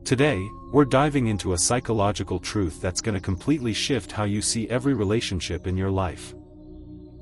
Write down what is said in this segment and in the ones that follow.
Today, we're diving into a psychological truth that's going to completely shift how you see every relationship in your life.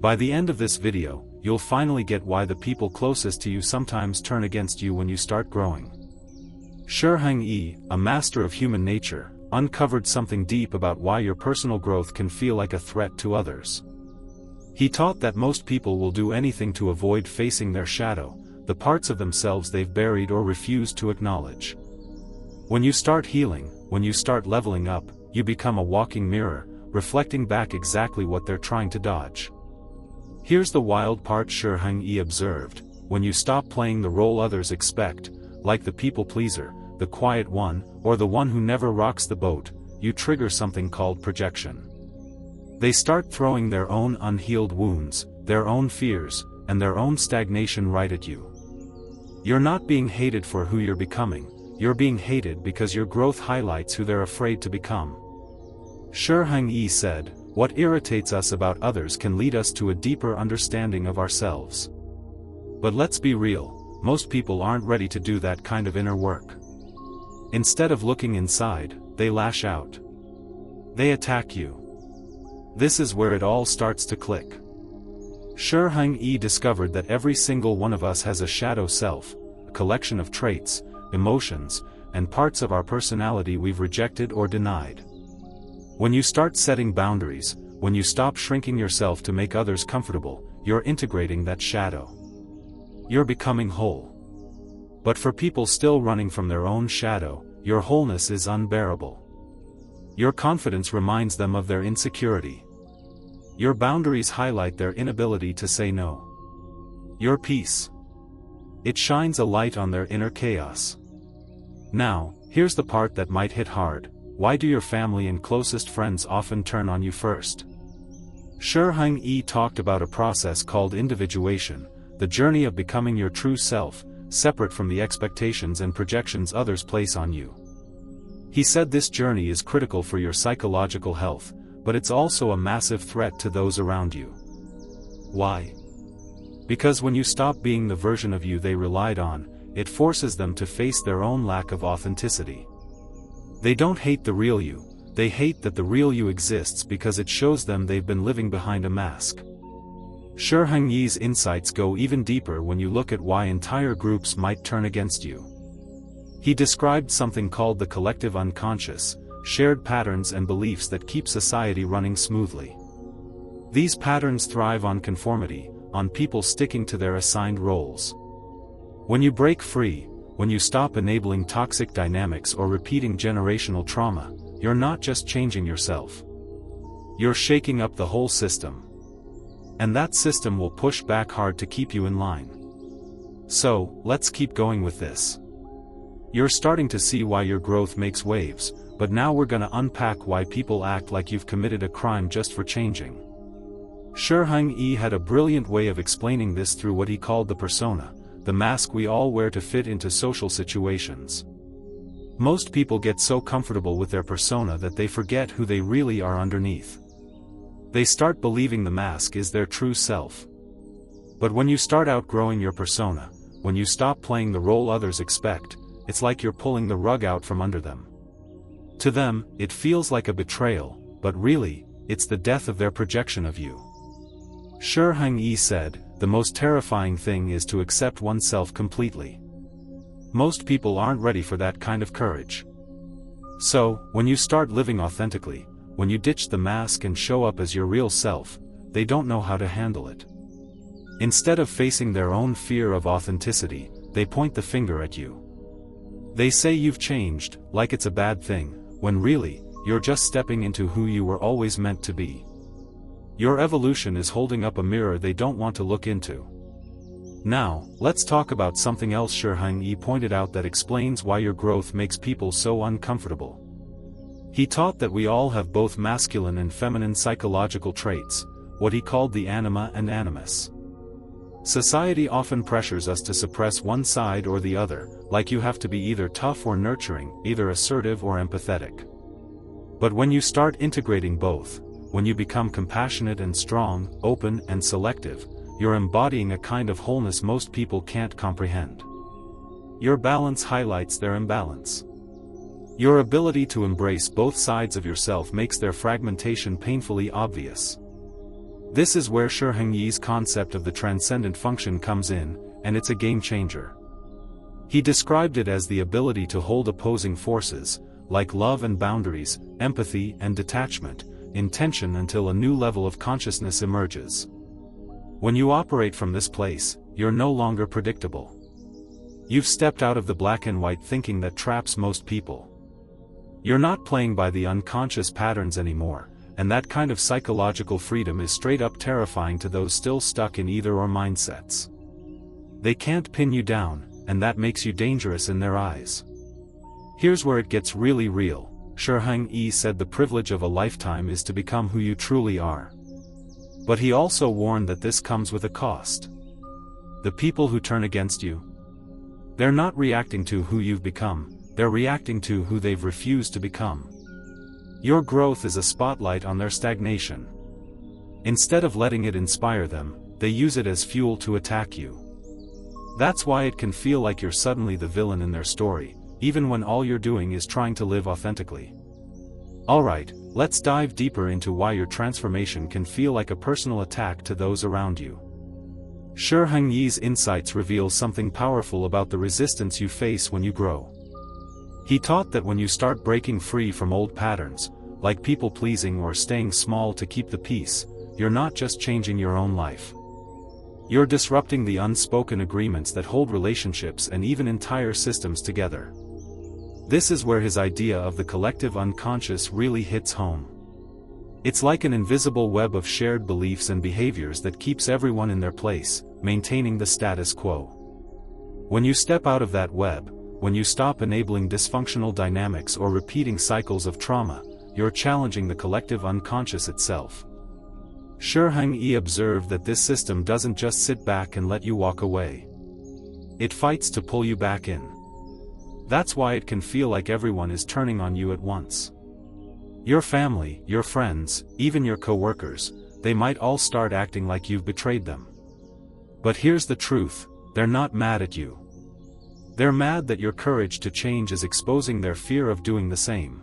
By the end of this video, you'll finally get why the people closest to you sometimes turn against you when you start growing. Shi Heng, a master of human nature, uncovered something deep about why your personal growth can feel like a threat to others. He taught that most people will do anything to avoid facing their shadow, the parts of themselves they've buried or refused to acknowledge. When you start healing, when you start leveling up, you become a walking mirror, reflecting back exactly what they're trying to dodge. Here's the wild part. Shi Heng observed: when you stop playing the role others expect, like the people pleaser, the quiet one, or the one who never rocks the boat, you trigger something called projection. They start throwing their own unhealed wounds, their own fears, and their own stagnation right at you. You're not being hated for who you're becoming. You're being hated because your growth highlights who they're afraid to become. Shi Heng said, "What irritates us about others can lead us to a deeper understanding of ourselves." But let's be real, most people aren't ready to do that kind of inner work. Instead of looking inside, they lash out. They attack you. This is where it all starts to click. Shi Heng discovered that every single one of us has a shadow self, a collection of traits, emotions, and parts of our personality we've rejected or denied. When you start setting boundaries, when you stop shrinking yourself to make others comfortable, you're integrating that shadow. You're becoming whole. But for people still running from their own shadow, your wholeness is unbearable. Your confidence reminds them of their insecurity. Your boundaries highlight their inability to say no. Your peace, it shines a light on their inner chaos. Now, here's the part that might hit hard: why do your family and closest friends often turn on you first? Shi Heng talked about a process called individuation, the journey of becoming your true self, separate from the expectations and projections others place on you. He said this journey is critical for your psychological health, but it's also a massive threat to those around you. Why? Because when you stop being the version of you they relied on, it forces them to face their own lack of authenticity. They don't hate the real you, they hate that the real you exists because it shows them they've been living behind a mask. Shi Heng's insights go even deeper when you look at why entire groups might turn against you. He described something called the collective unconscious, shared patterns and beliefs that keep society running smoothly. These patterns thrive on conformity, on people sticking to their assigned roles. When you break free, when you stop enabling toxic dynamics or repeating generational trauma, you're not just changing yourself. You're shaking up the whole system. And that system will push back hard to keep you in line. So, let's keep going with this. You're starting to see why your growth makes waves, but now we're gonna unpack why people act like you've committed a crime just for changing. Shi Heng had a brilliant way of explaining this through what he called the persona, the mask we all wear to fit into social situations. Most people get so comfortable with their persona that they forget who they really are underneath. They start believing the mask is their true self. But when you start outgrowing your persona, when you stop playing the role others expect, it's like you're pulling the rug out from under them. To them, it feels like a betrayal, but really, it's the death of their projection of you. Shi Heng said, the most terrifying thing is to accept oneself completely. Most people aren't ready for that kind of courage. So, when you start living authentically, when you ditch the mask and show up as your real self, they don't know how to handle it. Instead of facing their own fear of authenticity, they point the finger at you. They say you've changed, like it's a bad thing, when really, you're just stepping into who you were always meant to be. Your evolution is holding up a mirror they don't want to look into. Now, let's talk about something else Shi Heng pointed out that explains why your growth makes people so uncomfortable. He taught that we all have both masculine and feminine psychological traits, what he called the anima and animus. Society often pressures us to suppress one side or the other, like you have to be either tough or nurturing, either assertive or empathetic. But when you start integrating both, when you become compassionate and strong, open and selective, you're embodying a kind of wholeness most people can't comprehend. Your balance highlights their imbalance. Your ability to embrace both sides of yourself makes their fragmentation painfully obvious. This is where Shi Heng's concept of the transcendent function comes in, and it's a game changer. He described it as the ability to hold opposing forces, like love and boundaries, empathy and detachment, in tension until a new level of consciousness emerges. When you operate from this place, you're no longer predictable. You've stepped out of the black and white thinking that traps most people. You're not playing by the unconscious patterns anymore, and that kind of psychological freedom is straight up terrifying to those still stuck in either or mindsets. They can't pin you down, and that makes you dangerous in their eyes. Here's where it gets really real. Shi Heng said the privilege of a lifetime is to become who you truly are. But he also warned that this comes with a cost. The people who turn against you, they're not reacting to who you've become, they're reacting to who they've refused to become. Your growth is a spotlight on their stagnation. Instead of letting it inspire them, they use it as fuel to attack you. That's why it can feel like you're suddenly the villain in their story, even when all you're doing is trying to live authentically. Alright, let's dive deeper into why your transformation can feel like a personal attack to those around you. Shi Heng's insights reveal something powerful about the resistance you face when you grow. He taught that when you start breaking free from old patterns, like people-pleasing or staying small to keep the peace, you're not just changing your own life. You're disrupting the unspoken agreements that hold relationships and even entire systems together. This is where his idea of the collective unconscious really hits home. It's like an invisible web of shared beliefs and behaviors that keeps everyone in their place, maintaining the status quo. When you step out of that web, when you stop enabling dysfunctional dynamics or repeating cycles of trauma, you're challenging the collective unconscious itself. Shi Heng observed that this system doesn't just sit back and let you walk away. It fights to pull you back in. That's why it can feel like everyone is turning on you at once. Your family, your friends, even your co-workers, they might all start acting like you've betrayed them. But here's the truth, they're not mad at you. They're mad that your courage to change is exposing their fear of doing the same.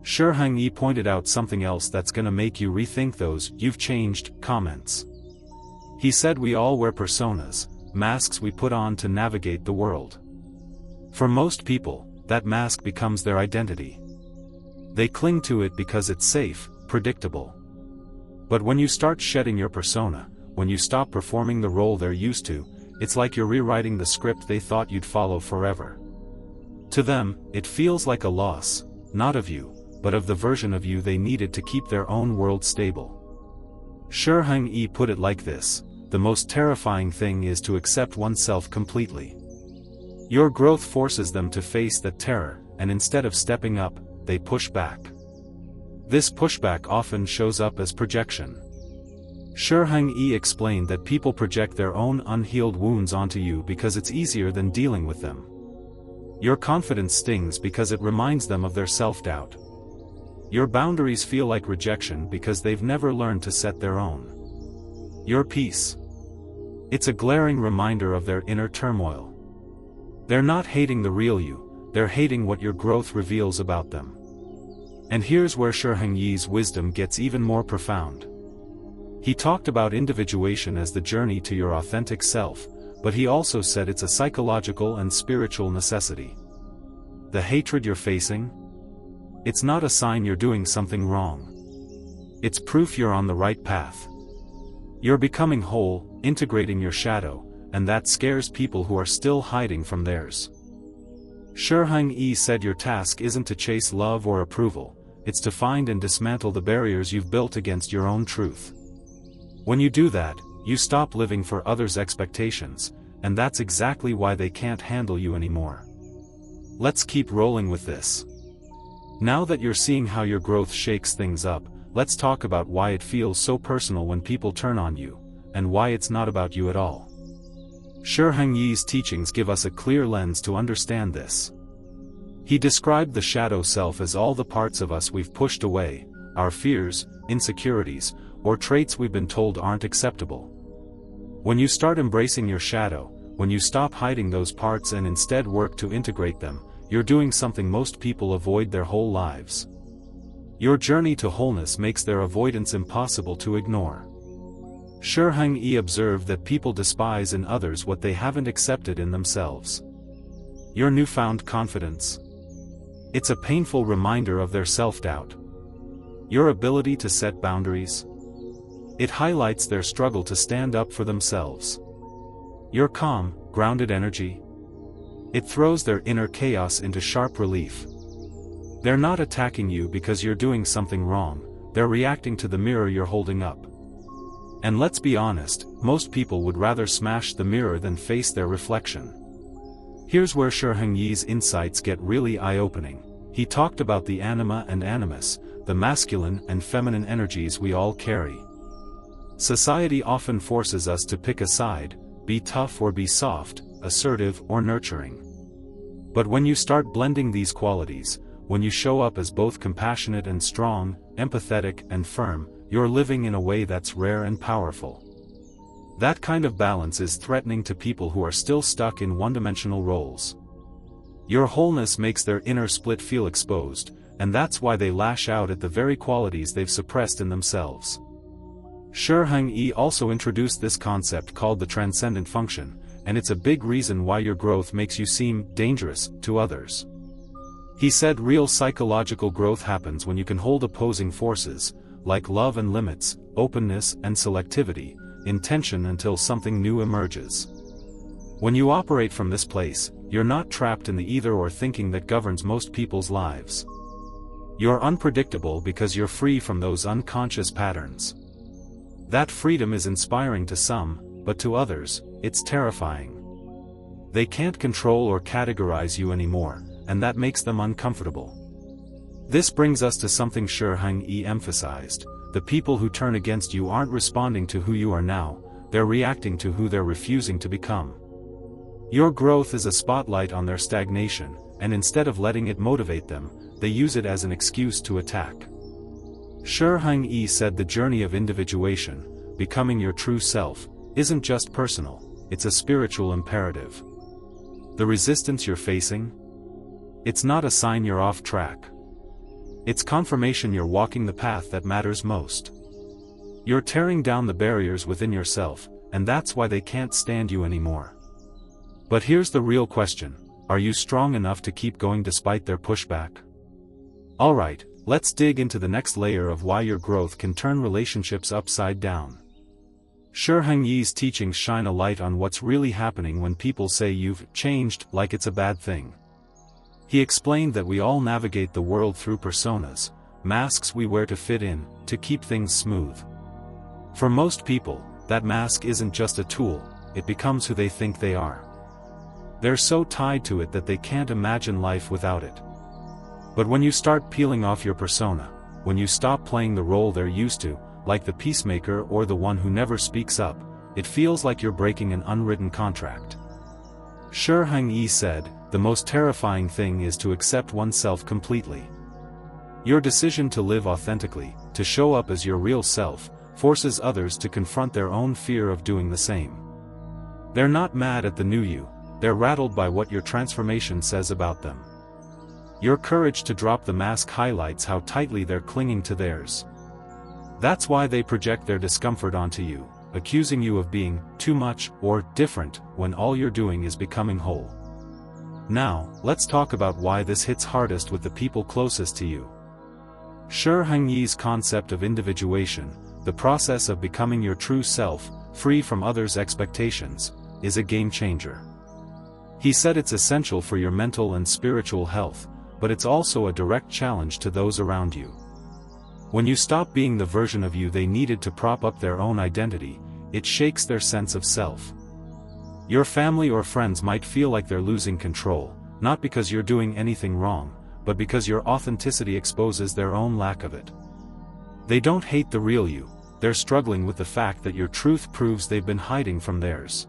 Shi Heng pointed out something else that's gonna make you rethink those "you've changed" comments. He said we all wear personas, masks we put on to navigate the world. For most people, that mask becomes their identity. They cling to it because it's safe, predictable. But when you start shedding your persona, when you stop performing the role they're used to, it's like you're rewriting the script they thought you'd follow forever. To them, it feels like a loss, not of you, but of the version of you they needed to keep their own world stable. Shi Heng put it like this: the most terrifying thing is to accept oneself completely. Your growth forces them to face that terror, and instead of stepping up, they push back. This pushback often shows up as projection. Shi Heng explained that people project their own unhealed wounds onto you because it's easier than dealing with them. Your confidence stings because it reminds them of their self-doubt. Your boundaries feel like rejection because they've never learned to set their own. Your peace, it's a glaring reminder of their inner turmoil. They're not hating the real you, they're hating what your growth reveals about them. And here's where Shi Heng's wisdom gets even more profound. He talked about individuation as the journey to your authentic self, but he also said it's a psychological and spiritual necessity. The hatred you're facing? It's not a sign you're doing something wrong. It's proof you're on the right path. You're becoming whole, integrating your shadow, and that scares people who are still hiding from theirs. Shi Heng said your task isn't to chase love or approval, it's to find and dismantle the barriers you've built against your own truth. When you do that, you stop living for others' expectations, and that's exactly why they can't handle you anymore. Let's keep rolling with this. Now that you're seeing how your growth shakes things up, let's talk about why it feels so personal when people turn on you, and why it's not about you at all. Shi Heng's teachings give us a clear lens to understand this. He described the shadow self as all the parts of us we've pushed away, our fears, insecurities, or traits we've been told aren't acceptable. When you start embracing your shadow, when you stop hiding those parts and instead work to integrate them, you're doing something most people avoid their whole lives. Your journey to wholeness makes their avoidance impossible to ignore. Shi Heng observed that people despise in others what they haven't accepted in themselves. Your newfound confidence. It's a painful reminder of their self-doubt. Your ability to set boundaries. It highlights their struggle to stand up for themselves. Your calm, grounded energy. It throws their inner chaos into sharp relief. They're not attacking you because you're doing something wrong, they're reacting to the mirror you're holding up. And let's be honest, most people would rather smash the mirror than face their reflection. Here's where Shi Heng's insights get really eye-opening. He talked about the anima and animus, the masculine and feminine energies we all carry. Society often forces us to pick a side, be tough or be soft, assertive or nurturing. But when you start blending these qualities, when you show up as both compassionate and strong, empathetic and firm, you're living in a way that's rare and powerful. That kind of balance is threatening to people who are still stuck in one-dimensional roles. Your wholeness makes their inner split feel exposed, and that's why they lash out at the very qualities they've suppressed in themselves. Shi Heng also introduced this concept called the transcendent function, and it's a big reason why your growth makes you seem dangerous to others. He said real psychological growth happens when you can hold opposing forces, like love and limits, openness and selectivity, in tension until something new emerges. When you operate from this place, you're not trapped in the either-or thinking that governs most people's lives. You're unpredictable because you're free from those unconscious patterns. That freedom is inspiring to some, but to others, it's terrifying. They can't control or categorize you anymore, and that makes them uncomfortable. This brings us to something Shi Heng emphasized: the people who turn against you aren't responding to who you are now, they're reacting to who they're refusing to become. Your growth is a spotlight on their stagnation, and instead of letting it motivate them, they use it as an excuse to attack. Shi Heng said the journey of individuation, becoming your true self, isn't just personal, it's a spiritual imperative. The resistance you're facing? It's not a sign you're off track. It's confirmation you're walking the path that matters most. You're tearing down the barriers within yourself, and that's why they can't stand you anymore. But here's the real question: are you strong enough to keep going despite their pushback? Alright, let's dig into the next layer of why your growth can turn relationships upside down. Shi Heng's teachings shine a light on what's really happening when people say you've changed like it's a bad thing. He explained that we all navigate the world through personas, masks we wear to fit in, to keep things smooth. For most people, that mask isn't just a tool, it becomes who they think they are. They're so tied to it that they can't imagine life without it. But when you start peeling off your persona, when you stop playing the role they're used to, like the peacemaker or the one who never speaks up, it feels like you're breaking an unwritten contract. Shi Heng said, the most terrifying thing is to accept oneself completely. Your decision to live authentically, to show up as your real self, forces others to confront their own fear of doing the same. They're not mad at the new you, they're rattled by what your transformation says about them. Your courage to drop the mask highlights how tightly they're clinging to theirs. That's why they project their discomfort onto you, accusing you of being too much or different when all you're doing is becoming whole. Now, let's talk about why this hits hardest with the people closest to you. Shi Heng's concept of individuation, the process of becoming your true self, free from others' expectations, is a game changer. He said it's essential for your mental and spiritual health, but it's also a direct challenge to those around you. When you stop being the version of you they needed to prop up their own identity, it shakes their sense of self. Your family or friends might feel like they're losing control, not because you're doing anything wrong, but because your authenticity exposes their own lack of it. They don't hate the real you, they're struggling with the fact that your truth proves they've been hiding from theirs.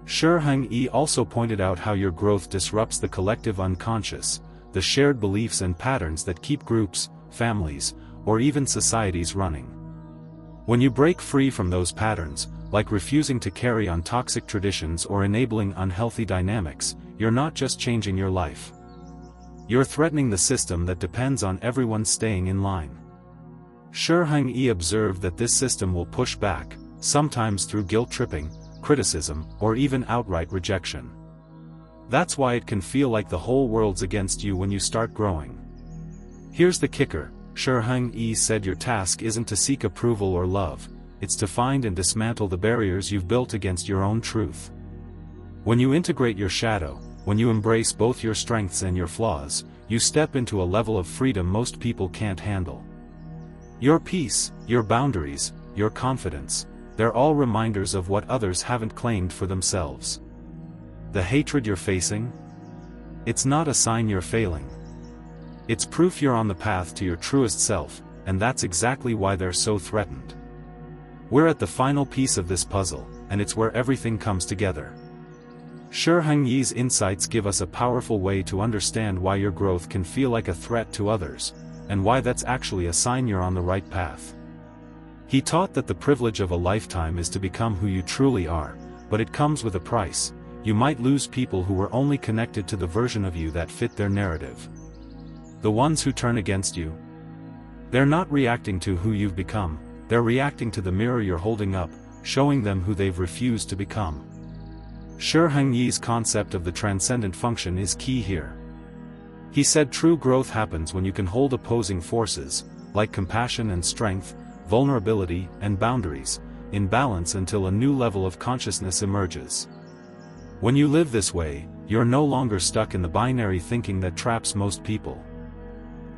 Shi Heng also pointed out how your growth disrupts the collective unconscious, the shared beliefs and patterns that keep groups, families, or even societies running. When you break free from those patterns, like refusing to carry on toxic traditions or enabling unhealthy dynamics, you're not just changing your life. You're threatening the system that depends on everyone staying in line. Shi Heng observed that this system will push back, sometimes through guilt-tripping, criticism, or even outright rejection. That's why it can feel like the whole world's against you when you start growing. Here's the kicker, Shi Heng said your task isn't to seek approval or love, it's to find and dismantle the barriers you've built against your own truth. When you integrate your shadow, when you embrace both your strengths and your flaws, you step into a level of freedom most people can't handle. Your peace, your boundaries, your confidence, they're all reminders of what others haven't claimed for themselves. The hatred you're facing? It's not a sign you're failing. It's proof you're on the path to your truest self, and that's exactly why they're so threatened. We're at the final piece of this puzzle, and it's where everything comes together. Shi Heng's insights give us a powerful way to understand why your growth can feel like a threat to others, and why that's actually a sign you're on the right path. He taught that the privilege of a lifetime is to become who you truly are, but it comes with a price. You might lose people who were only connected to the version of you that fit their narrative. The ones who turn against you? They're not reacting to who you've become, they're reacting to the mirror you're holding up, showing them who they've refused to become. Shi Heng's concept of the transcendent function is key here. He said true growth happens when you can hold opposing forces, like compassion and strength, vulnerability and boundaries, in balance until a new level of consciousness emerges. When you live this way, you're no longer stuck in the binary thinking that traps most people.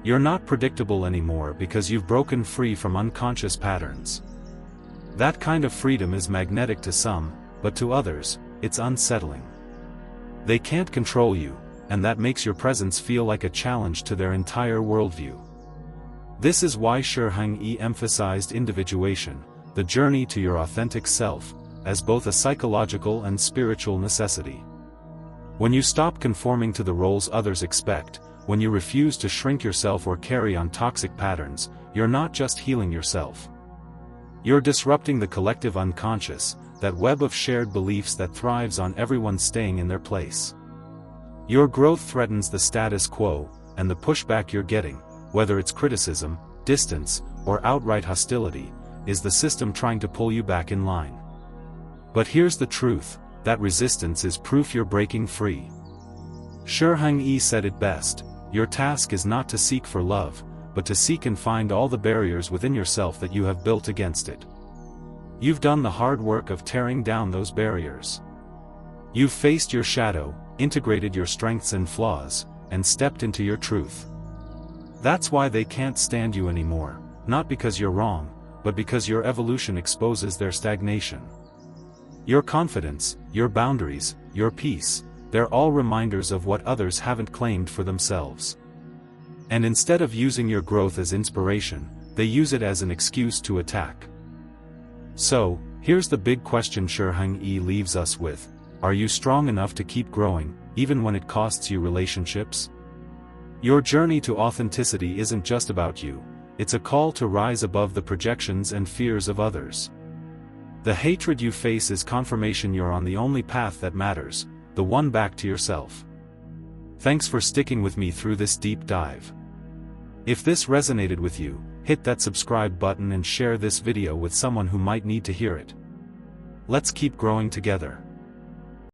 You're not predictable anymore because you've broken free from unconscious patterns. That kind of freedom is magnetic to some, but to others, it's unsettling. They can't control you, and that makes your presence feel like a challenge to their entire worldview. This is why Shi Heng emphasized individuation, the journey to your authentic self, as both a psychological and spiritual necessity. When you stop conforming to the roles others expect, when you refuse to shrink yourself or carry on toxic patterns, you're not just healing yourself. You're disrupting the collective unconscious, that web of shared beliefs that thrives on everyone staying in their place. Your growth threatens the status quo, and the pushback you're getting, whether it's criticism, distance, or outright hostility, is the system trying to pull you back in line. But here's the truth, that resistance is proof you're breaking free. Shi Heng said it best, your task is not to seek for love, but to seek and find all the barriers within yourself that you have built against it. You've done the hard work of tearing down those barriers. You've faced your shadow, integrated your strengths and flaws, and stepped into your truth. That's why they can't stand you anymore, not because you're wrong, but because your evolution exposes their stagnation. Your confidence, your boundaries, your peace, they're all reminders of what others haven't claimed for themselves. And instead of using your growth as inspiration, they use it as an excuse to attack. So, here's the big question Shi Heng leaves us with. Are you strong enough to keep growing, even when it costs you relationships? Your journey to authenticity isn't just about you, it's a call to rise above the projections and fears of others. The hatred you face is confirmation you're on the only path that matters, the one back to yourself. Thanks for sticking with me through this deep dive. If this resonated with you, hit that subscribe button and share this video with someone who might need to hear it. Let's keep growing together.